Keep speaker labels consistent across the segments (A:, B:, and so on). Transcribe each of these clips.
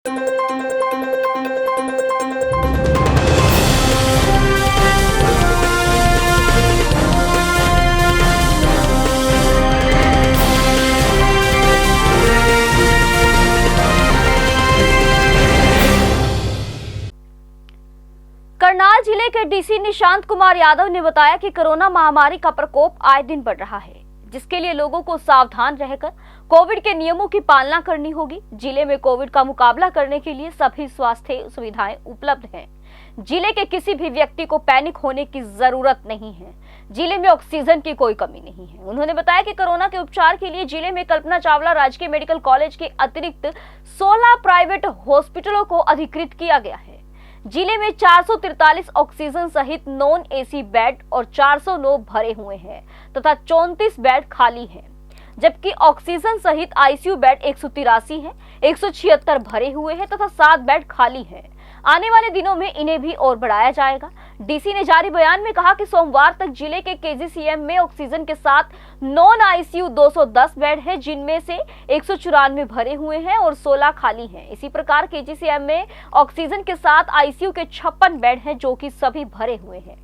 A: करनाल जिले के डीसी निशांत कुमार यादव ने बताया कि कोरोना महामारी का प्रकोप आए दिन बढ़ रहा है, जिसके लिए लोगों को सावधान रहकर कोविड के नियमों की पालना करनी होगी। जिले में कोविड का मुकाबला करने के लिए सभी स्वास्थ्य सुविधाएं उपलब्ध हैं। जिले के किसी भी व्यक्ति को पैनिक होने की जरूरत नहीं है। जिले में ऑक्सीजन की कोई कमी नहीं है। उन्होंने बताया कि कोरोना के उपचार के लिए जिले में कल्पना चावला राजकीय मेडिकल कॉलेज के अतिरिक्त 16 प्राइवेट हॉस्पिटलों को अधिकृत किया गया है। जिले में 443 ऑक्सीजन सहित नॉन एसी बेड और 409 भरे हुए हैं तथा 34 बेड खाली हैं, जबकि ऑक्सीजन सहित आईसीयू बेड 183 हैं, 176 भरे हुए हैं तथा 7 बेड खाली हैं। आने वाले दिनों में इन्हें भी और बढ़ाया जाएगा। डीसी ने जारी बयान में कहा कि सोमवार तक जिले के केजीसीएम में ऑक्सीजन के साथ नॉन आईसीयू 210 बेड है, जिनमें से 194 भरे हुए हैं और 16 खाली हैं। इसी प्रकार केजीसीएम में ऑक्सीजन के साथ आईसीयू के 56 बेड हैं, जो कि सभी भरे हुए हैं।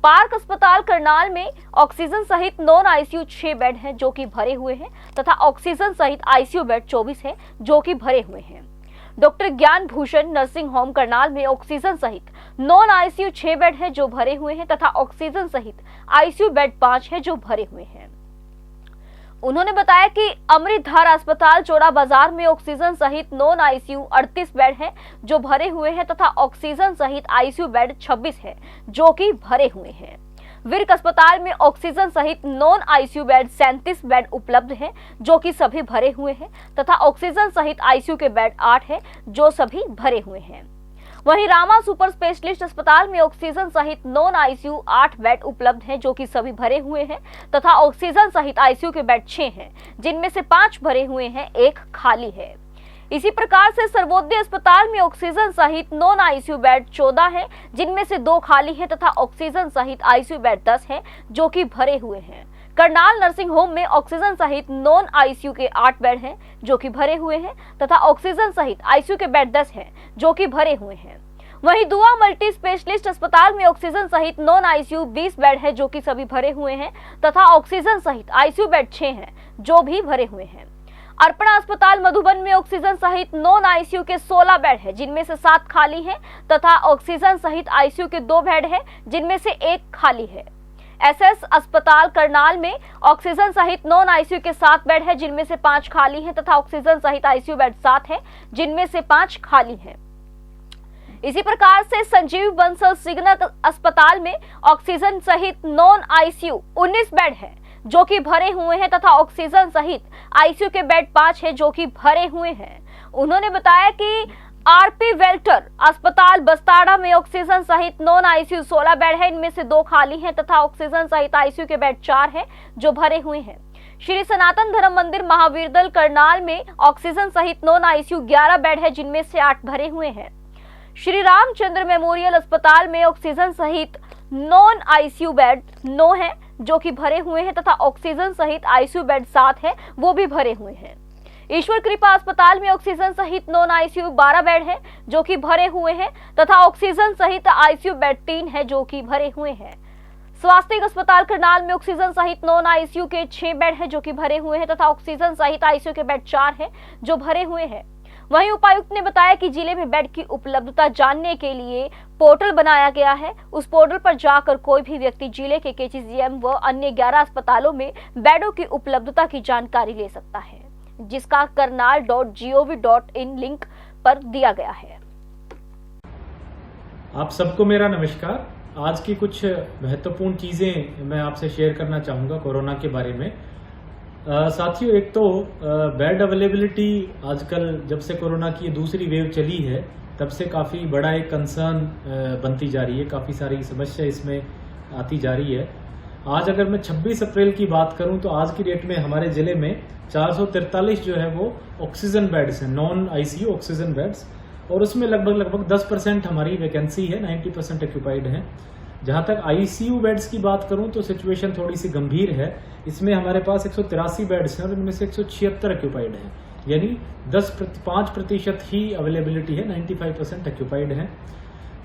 A: पार्क अस्पताल करनाल में ऑक्सीजन सहित नॉन आईसीयू 6 बेड हैं, जो कि भरे हुए हैं तथा ऑक्सीजन सहित आईसीयू बेड 24 है, जो कि भरे हुए हैं। डॉक्टर ज्ञान भूषण नर्सिंग होम करनाल में ऑक्सीजन सहित नॉन आईसीयू 6 बेड है, जो भरे हुए हैं तथा ऑक्सीजन सहित आईसीयू बेड 5 है, जो भरे हुए हैं। उन्होंने बताया कि अमृतधार अस्पताल चौड़ा बाजार में ऑक्सीजन सहित नॉन आईसीयू 38 बेड है, जो भरे हुए हैं तथा ऑक्सीजन सहित आईसीयू बेड 26 है, जो कि भरे हुए हैं। विर्क अस्पताल में ऑक्सीजन सहित नॉन आईसीयू बेड 37 बेड उपलब्ध हैं, जो कि सभी भरे हुए हैं तथा ऑक्सीजन सहित आईसीयू के बेड 8 है, जो सभी भरे हुए हैं। वहीं रामा सुपर स्पेशलिस्ट अस्पताल में ऑक्सीजन सहित नॉन आईसीयू 8 बेड उपलब्ध हैं, जो कि सभी भरे हुए हैं तथा ऑक्सीजन सहित आईसीयू के बेड 6 हैं, जिनमें से 5 भरे हुए हैं, 1 खाली है। इसी प्रकार से सर्वोदय अस्पताल में ऑक्सीजन सहित नॉन आईसीयू बेड 14 है, जिनमें से 2 खाली है तथा ऑक्सीजन सहित आईसीयू बेड 10 है, जो कि भरे हुए हैं। करनाल नर्सिंग होम में ऑक्सीजन सहित नॉन आईसीयू के 8 बेड हैं, जो कि भरे हुए हैं तथा ऑक्सीजन सहित आईसीयू के बेड 10 हैं, जो कि भरे हुए हैं। वहीं दुआ मल्टी स्पेशलिस्ट अस्पताल में ऑक्सीजन सहित नॉन आईसीयू 20 बेड है, जो कि सभी भरे हुए हैं तथा ऑक्सीजन सहित आईसीयू बेड 6 हैं, जो भी भरे हुए हैं। अर्पणा अस्पताल मधुबन में ऑक्सीजन सहित नॉन आईसीयू के 16 बेड है, जिनमें से 7 खाली हैं तथा ऑक्सीजन सहित आईसीयू के 2 बेड है, जिनमें से 1 खाली है। एसएस अस्पताल करनाल में ऑक्सीजन सहित नॉन आईसीयू के 7 बेड है, जिनमें से 5 खाली हैं तथा ऑक्सीजन सहित आईसीयू बेड 7 है, जिनमें से 5 खाली हैं। इसी प्रकार से संजीव बंसल सिग्नल अस्पताल में ऑक्सीजन सहित नॉन आईसीयू 19 बेड है, जो कि भरे हुए हैं तथा ऑक्सीजन सहित आईसीयू के बेड 5 है, जो कि भरे हुए हैं। उन्होंने बताया कि आरपी वेल्टर अस्पताल बस्ताड़ा में ऑक्सीजन सहित नॉन आईसीयू 16 बेड है, इनमें से 2 खाली हैं तथा ऑक्सीजन सहित आईसीयू के बेड 4 है, जो भरे हुए हैं। श्री सनातन धर्म मंदिर महावीरदल करनाल में ऑक्सीजन सहित नॉन आईसीयू 11 बेड है, जिनमें से 8 भरे हुए हैं। श्री रामचंद्र मेमोरियल अस्पताल में ऑक्सीजन सहित नॉन आईसीयू बेड 9 है, जो कि भरे हुए हैं तथा ऑक्सीजन सहित आईसीयू बेड 7 है, वो भी भरे हुए हैं। ईश्वर कृपा अस्पताल में ऑक्सीजन सहित नॉन आईसीयू 12 बेड है, जो कि भरे हुए हैं तथा ऑक्सीजन सहित आईसीयू बेड 3 है, जो कि भरे हुए हैं। स्वास्थ्य अस्पताल करनाल में ऑक्सीजन सहित नॉन आईसीयू के 6 बेड है, जो कि भरे हुए हैं तथा ऑक्सीजन सहित आईसीयू के बेड 4 है, जो भरे हुए हैं। वहीं उपायुक्त ने बताया कि जिले में बेड की उपलब्धता जानने के लिए पोर्टल बनाया गया है। उस पोर्टल पर जाकर कोई भी व्यक्ति जिले के केजीसीएम व अन्य 11 अस्पतालों में बेडों की उपलब्धता की जानकारी ले सकता है, जिसका karnal.gov.in लिंक पर दिया गया है।
B: आप सबको मेरा नमस्कार। आज की कुछ महत्वपूर्ण चीजें मैं आपसे शेयर करना चाहूँगा कोरोना के बारे में। साथियों, एक तो बेड अवेलेबिलिटी आजकल जब से कोरोना की दूसरी वेव चली है तब से काफ़ी बड़ा एक कंसर्न बनती जा रही है, काफ़ी सारी समस्या इसमें आती जा रही है। आज अगर मैं 26 अप्रैल की बात करूं तो आज की डेट में हमारे ज़िले में 443 जो है वो ऑक्सीजन बेड्स हैं, नॉन आईसीयू ऑक्सीजन बेड्स, और उसमें लगभग 10% हमारी वैकेंसी है, 90% ऑक्यूपाइड है। जहाँ तक आईसीयू बेड्स की बात करूं तो सिचुएशन थोड़ी सी गंभीर है। इसमें हमारे पास 183 बेड्स हैं और इनमें से 176 ऑक्यूपाइड हैं, यानी 5% ही अवेलेबिलिटी है, 95% ऑक्यूपाइड है।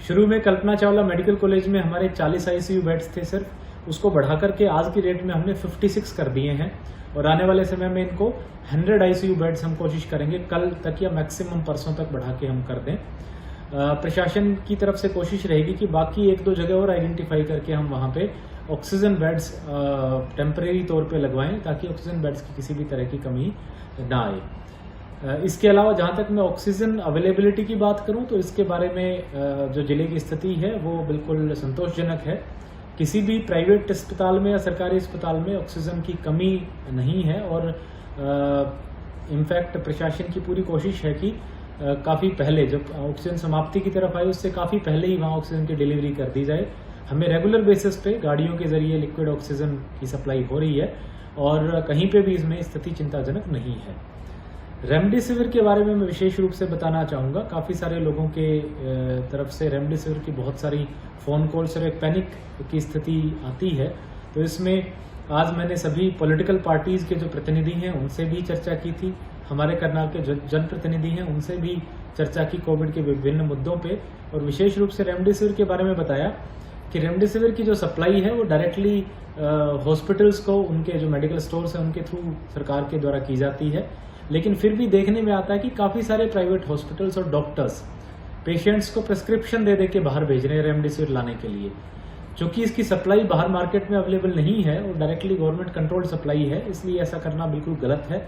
B: शुरू में कल्पना चावला मेडिकल कॉलेज में हमारे 40 ICU बेड्स थे सिर्फ, उसको बढ़ा करके आज की डेट में हमने 56 कर दिए हैं और आने वाले समय में इनको 100 ICU बेड्स हम कोशिश करेंगे कल तक या मैक्सिमम परसों तक बढ़ा के हम कर दें। प्रशासन की तरफ से कोशिश रहेगी कि बाकी 1-2 जगह और आइडेंटिफाई करके हम वहाँ पे ऑक्सीजन बेड्स टेम्परेरी तौर पे लगवाएं ताकि ऑक्सीजन बेड्स की किसी भी तरह की कमी ना आए। इसके अलावा जहाँ तक मैं ऑक्सीजन अवेलेबिलिटी की बात करूँ तो इसके बारे में जो जिले की स्थिति है वो बिल्कुल संतोषजनक है। किसी भी प्राइवेट अस्पताल में या सरकारी अस्पताल में ऑक्सीजन की कमी नहीं है और इनफैक्ट प्रशासन की पूरी कोशिश है कि काफ़ी पहले जब ऑक्सीजन समाप्ति की तरफ आए उससे काफ़ी पहले ही वहाँ ऑक्सीजन की डिलीवरी कर दी जाए। हमें रेगुलर बेसिस पे गाड़ियों के जरिए लिक्विड ऑक्सीजन की सप्लाई हो रही है और कहीं पे भी इसमें स्थिति चिंताजनक नहीं है। रेमडेसिविर के बारे में मैं विशेष रूप से बताना चाहूँगा। काफ़ी सारे लोगों के तरफ से रेमडेसिविर की बहुत सारी फ़ोन कॉल्स और एक पैनिक की स्थिति आती है, तो इसमें आज मैंने सभी पॉलिटिकल पार्टीज़ के जो प्रतिनिधि हैं उनसे भी चर्चा की थी, हमारे करनाल के जो जनप्रतिनिधि हैं उनसे भी चर्चा की कोविड के विभिन्न मुद्दों पे, और विशेष रूप से रेमडेसिविर के बारे में बताया कि रेमडेसिविर की जो सप्लाई है वो डायरेक्टली हॉस्पिटल्स को उनके जो मेडिकल स्टोर्स हैं उनके थ्रू सरकार के द्वारा की जाती है। लेकिन फिर भी देखने में आता है कि काफ़ी सारे प्राइवेट हॉस्पिटल्स और डॉक्टर्स पेशेंट्स को प्रिस्क्रिप्शन दे के बाहर भेज रहे हैं रेमडेसिविर लाने के लिए। चूंकि इसकी सप्लाई बाहर मार्केट में अवेलेबल नहीं है और डायरेक्टली गवर्नमेंट कंट्रोल्ड सप्लाई है, इसलिए ऐसा करना बिल्कुल गलत है।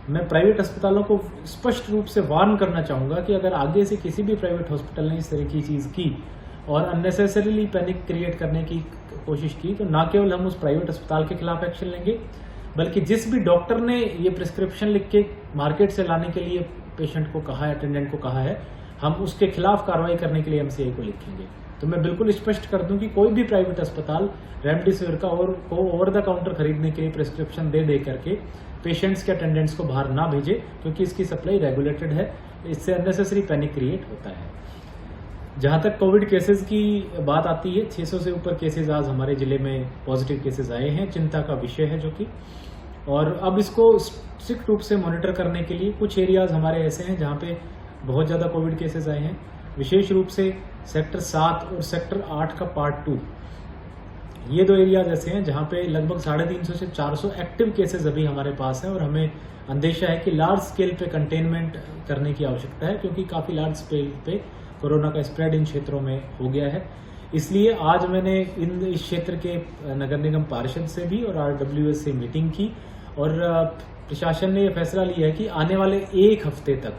B: मैं प्राइवेट अस्पतालों को स्पष्ट रूप से वार्न करना चाहूँगा कि अगर आगे से किसी भी प्राइवेट हॉस्पिटल ने इस तरह की चीज़ की और अननेसेसरीली पैनिक क्रिएट करने की कोशिश की तो ना केवल हम उस प्राइवेट अस्पताल के खिलाफ एक्शन लेंगे, बल्कि जिस भी डॉक्टर ने ये प्रिस्क्रिप्शन लिख के मार्केट से लाने के लिए पेशेंट को कहा है, अटेंडेंट को कहा है, हम उसके खिलाफ कार्रवाई करने के लिए MCI को लिखेंगे। तो मैं बिल्कुल स्पष्ट कर दूं कि कोई भी प्राइवेट अस्पताल रेमडेसिविर का और को ओवर द काउंटर खरीदने के लिए प्रिस्क्रिप्शन दे करके पेशेंट्स के अटेंडेंट्स को बाहर ना भेजे, क्योंकि इसकी सप्लाई रेगुलेटेड है। इससे अननेसेसरी पैनिक क्रिएट होता है। जहाँ तक कोविड केसेस की बात आती है, 600 से ऊपर केसेस आज हमारे जिले में पॉजिटिव केसेस आए हैं, चिंता का विषय है जो कि, और अब इसको स्ट्रिक्ट रूप से मॉनिटर करने के लिए कुछ एरियाज हमारे ऐसे हैं जहाँ पे बहुत ज़्यादा कोविड केसेस आए हैं। विशेष रूप से सेक्टर 7 और सेक्टर 8 का पार्ट 2, ये 2 एरियाज ऐसे हैं जहाँ पे लगभग 350 से 400 एक्टिव केसेस अभी हमारे पास है और हमें अंदेशा है कि लार्ज स्केल पे कंटेनमेंट करने की आवश्यकता है, क्योंकि काफ़ी लार्ज स्केल पे कोरोना का स्प्रेड इन क्षेत्रों में हो गया है। इसलिए आज मैंने इस क्षेत्र के नगर निगम पार्षद से भी और RWS से मीटिंग की और प्रशासन ने यह फैसला लिया है कि आने वाले 1 हफ्ते तक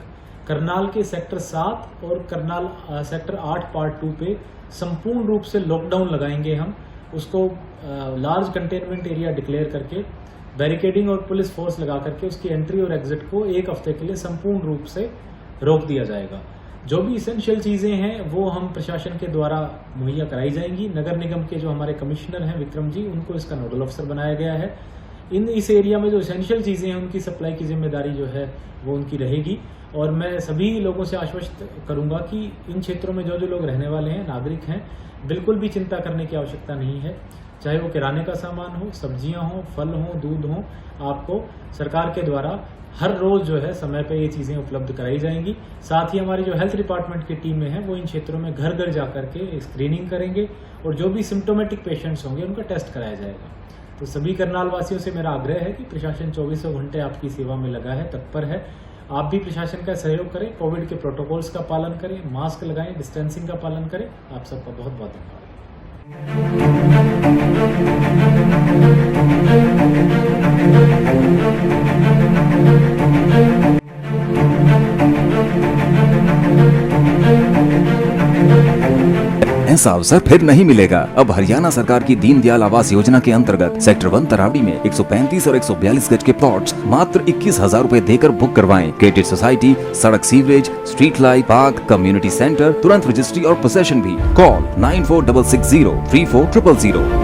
B: करनाल के सेक्टर 7 और करनाल सेक्टर 8 पार्ट 2 पे संपूर्ण रूप से लॉकडाउन लगाएंगे। हम उसको लार्ज कंटेनमेंट एरिया डिक्लेयर करके बैरिकेडिंग और पुलिस फोर्स लगा करके उसकी एंट्री और एग्जिट को 1 हफ्ते के लिए संपूर्ण रूप से रोक दिया जाएगा। जो भी इसेंशियल चीज़ें हैं वो हम प्रशासन के द्वारा मुहैया कराई जाएंगी। नगर निगम के जो हमारे कमिश्नर हैं विक्रम जी, उनको इसका नोडल ऑफिसर बनाया गया है। इस एरिया में जो इसेंशियल चीज़ें हैं उनकी सप्लाई की जिम्मेदारी जो है वो उनकी रहेगी। और मैं सभी लोगों से आश्वस्त करूंगा कि इन क्षेत्रों में जो लोग रहने वाले हैं, नागरिक हैं, बिल्कुल भी चिंता करने की आवश्यकता नहीं है। चाहे वो किराने का सामान हो, सब्जियां हो, फल हो, दूध हो, आपको सरकार के द्वारा हर रोज जो है समय पे ये चीज़ें उपलब्ध कराई जाएंगी। साथ ही हमारी जो हेल्थ डिपार्टमेंट की टीमें हैं वो इन क्षेत्रों में घर घर जा करके स्क्रीनिंग करेंगे और जो भी सिम्टोमेटिक पेशेंट्स होंगे उनका टेस्ट कराया जाएगा। तो सभी करनाल वासियों से मेरा आग्रह है कि प्रशासन 24 घंटे आपकी सेवा में लगा है, तत्पर है। आप भी प्रशासन का सहयोग करें, कोविड के प्रोटोकॉल्स का पालन करें, मास्क लगाएं, डिस्टेंसिंग का पालन करें। आप सबका बहुत बहुत
C: ऐसा अवसर फिर नहीं मिलेगा। अब हरियाणा सरकार की दीनदयाल आवास योजना के अंतर्गत सेक्टर 1 तरावड़ी में 135 और 142 गज के प्लॉट्स मात्र 21,000 रूपए देकर बुक करवाएं। क्रेडिट सोसाइटी, सड़क, sewerage, street light, park, community centre, तुरंत रजिस्ट्री और पोसेशन भी। कॉल 9466034000।